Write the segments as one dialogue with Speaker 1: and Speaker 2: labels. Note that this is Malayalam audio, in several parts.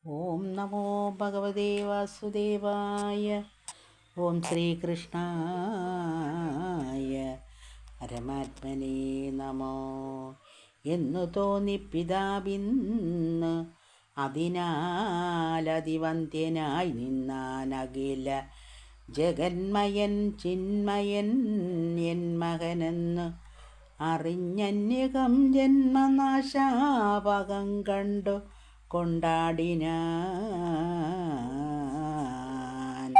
Speaker 1: ഓം നമോ ഭഗവതേ വാസുദേവായ. ഓം ശ്രീകൃഷ്ണായ പരമാത്മനേ നമോ. എന്നു തോന്നിപ്പിതാവിന്ന് അതിനാലതിവന്ധ്യനായി നിന്നാനഖില ജഗന്മയൻ ചിന്മയൻ എൻ മകനെന്ന് അറിഞ്ഞന്യകം ജന്മനാശാപകം കണ്ടു കൊണ്ടാടിനാൻ.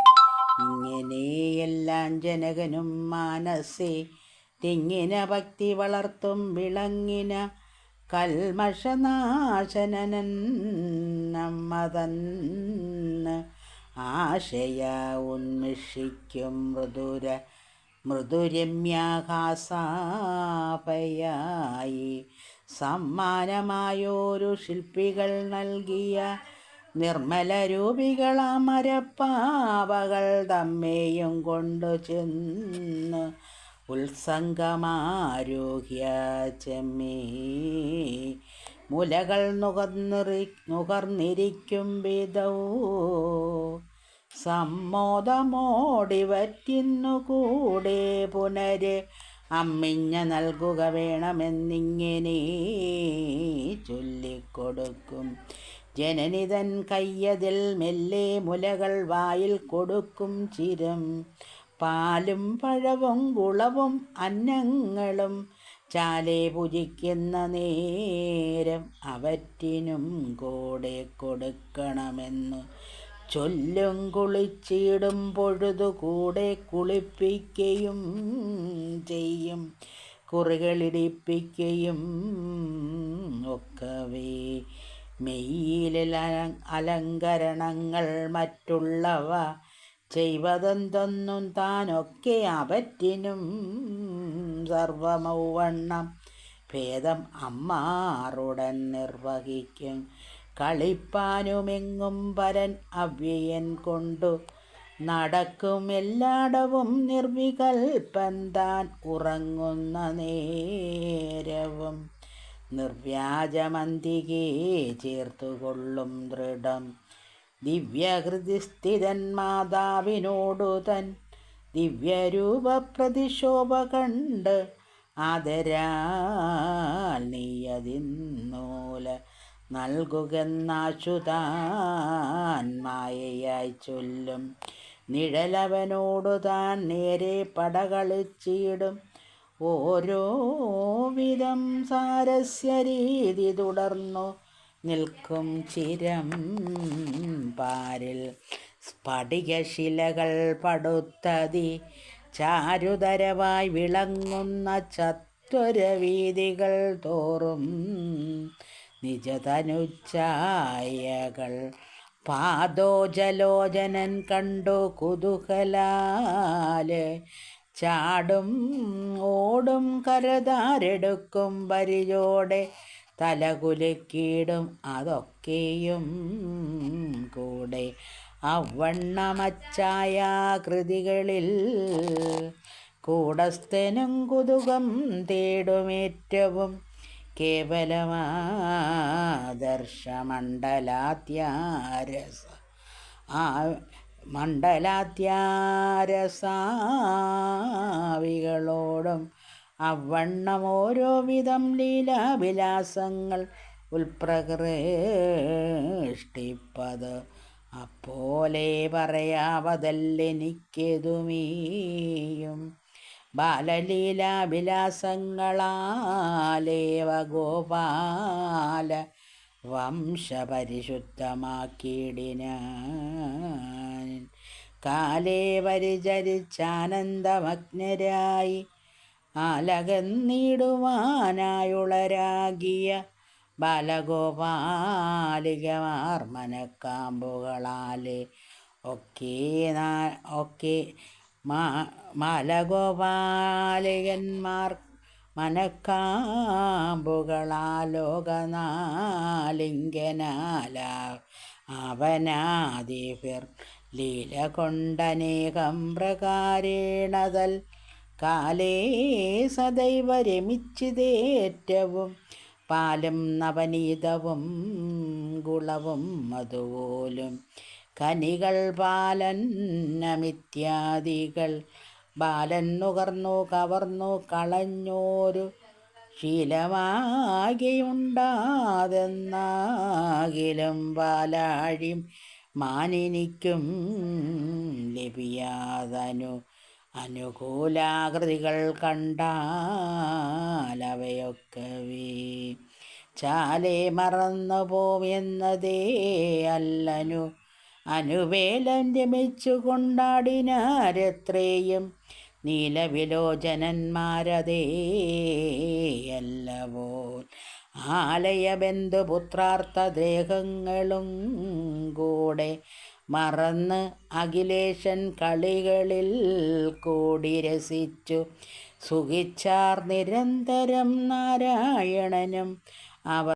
Speaker 1: ഇങ്ങനെയെല്ലാം ജനകനും മാനസേ തിങ്ങിന ഭക്തി വളർത്തും വിളങ്ങിന കൽമഷനാശനനൻ നമ്മതന്ന് ആശയ ഉന്മിഷിക്കും മൃദുരമ്യാഹാസാപയായി സമ്മാനമായോരു ശില്പികൾ നൽകിയ നിർമ്മല രൂപികളമരപ്പാവകൾ തമ്മേയും കൊണ്ടു ചെന്ന് ഉത്സംഗമാരോഗ്യ ചെമ്മേ മുലകൾ നുകർന്നിരിക്കും വിധൗ സമ്മോദമോടിവറ്റിന്നു കൂടെ പുനര് അമ്മിഞ്ഞ നൽകുക വേണമെന്നിങ്ങനെ ചൊല്ലിക്കൊടുക്കും. ജനനിതൻ കയ്യതിൽ മെല്ലെ മുലകൾ വായിൽ കൊടുക്കും ചിരം. പാലും പഴവും കുളവും അന്നങ്ങളും ചാലെ പൂജിക്കുന്ന നേരം അവറ്റിനും കൂടെ കൊടുക്കണമെന്നു ചൊല്ലും. കുളിച്ചിടും പൊഴുതു കൂടെ കുളിപ്പിക്കുകയും ചെയ്യും. കുറികളിടിപ്പിക്കുകയും ഒക്കവേ മെയ്യിലെ അലങ്കരണങ്ങൾ മറ്റുള്ളവ ചെയ്വതെന്തൊന്നും താനൊക്കെ അവറ്റിനും സർവമൗവണ്ണം ഭേദം അമ്മാറുടൻ നിർവഹിക്കും. കളിപ്പാനുമെങ്ങും പരൻ അവ്യയൻ കൊണ്ടു നടക്കും എല്ലാടവും നിർവികൽപ്പൻ താൻ ഉറങ്ങുന്ന നേരവും നിർവ്യാജമന്തികേ ചേർത്തുകൊള്ളും ദൃഢം. ദിവ്യഹൃദിസ്ഥിതൻ മാതാവിനോടു തൻ ദിവ്യരൂപ പ്രതിശോഭ കണ്ട് ആദരാൽ നീയതിന്നൂല നൽകുകെന്നാശുതാൻ മായയായി ചൊല്ലും. നിഴലവനോടു താൻ നേരെ പടകളിച്ചിടും. ഓരോ വിധം സാരസ്യരീതി തുടർന്നു നിൽക്കും ചിരം. പാരിൽ സ്ഫടികശിലകൾ പടുത്തതി ചാരുതരവായി വിളങ്ങുന്ന ചത്വരവീതികൾ തോറും നിജതനുച്ഛായകൾ പാദോജലോചനൻ കണ്ടു കുതൂഹലാല് ചാടും ഓടും കരതാരെടുക്കും പരിചോടെ തലകുലുക്കിയിടും. അതൊക്കെയും കൂടെ അവണ്ണമച്ചായാകൃതികളിൽ കൂടസ്ഥനും കുതുകം തേടുമേറ്റവും മണ്ഡലാത്യാരസാവികളോടും അവണ്ണം ഓരോ വിധം ലീലാവിലാസങ്ങൾ ഉൾപ്രകൃഷ്ടിപ്പത് അപ്പോലെ പറയാവതല്ലെനിക്കെതുമേയും. ബാലലീലാവിലാസങ്ങളാലേവ ഗോപാല വംശപരിശുദ്ധമാക്കിയിടിനാൻ. കാലേ പരിചരിച്ചാനന്ദമഗ്നരായി ആലകന്നിടുവാനായുളരാകിയ ബാലഗോപാലികമാർ മനക്കാമ്പുകളാലെ ഒക്കെ മാലഗോപാലികന്മാർ മനക്കാമ്പുകളാലോകനാലിംഗനാല അവനാദിഭിർ ലീല കൊണ്ടനേകം പ്രകാരേണതൽ കാലേ സദൈവ രമിച്ചിതേറ്റവും പാലും നവനീതവും ഗുളവും അതുപോലും കനികൾ പാലന്നമിത്യാദികൾ ബാലൻ നുകർന്നു കവർന്നു കളഞ്ഞോരു ശീലമാകെയുണ്ടാതെന്നാകിലും പാലാഴിം മാനിനിക്കും ലഭിയാതനു അനുകൂലാകൃതികൾ കണ്ടാലവയൊക്കവേ ചാലേ മറന്നു പോമെന്നതേ അല്ലനു അനുവേലം രമിച്ചു കൊണ്ടാടിനാരെത്രയും നീലവിലോചനന്മാരതേയല്ലപോൽ ആലയബന്ധുപുത്രാർത്ഥദേഹങ്ങളും കൂടെ മറന്ന് അഖിലേശൻ കളികളിൽ കൂടി രസിച്ചു സുഖിച്ചാർ നിരന്തരം നാരായണനും അവർ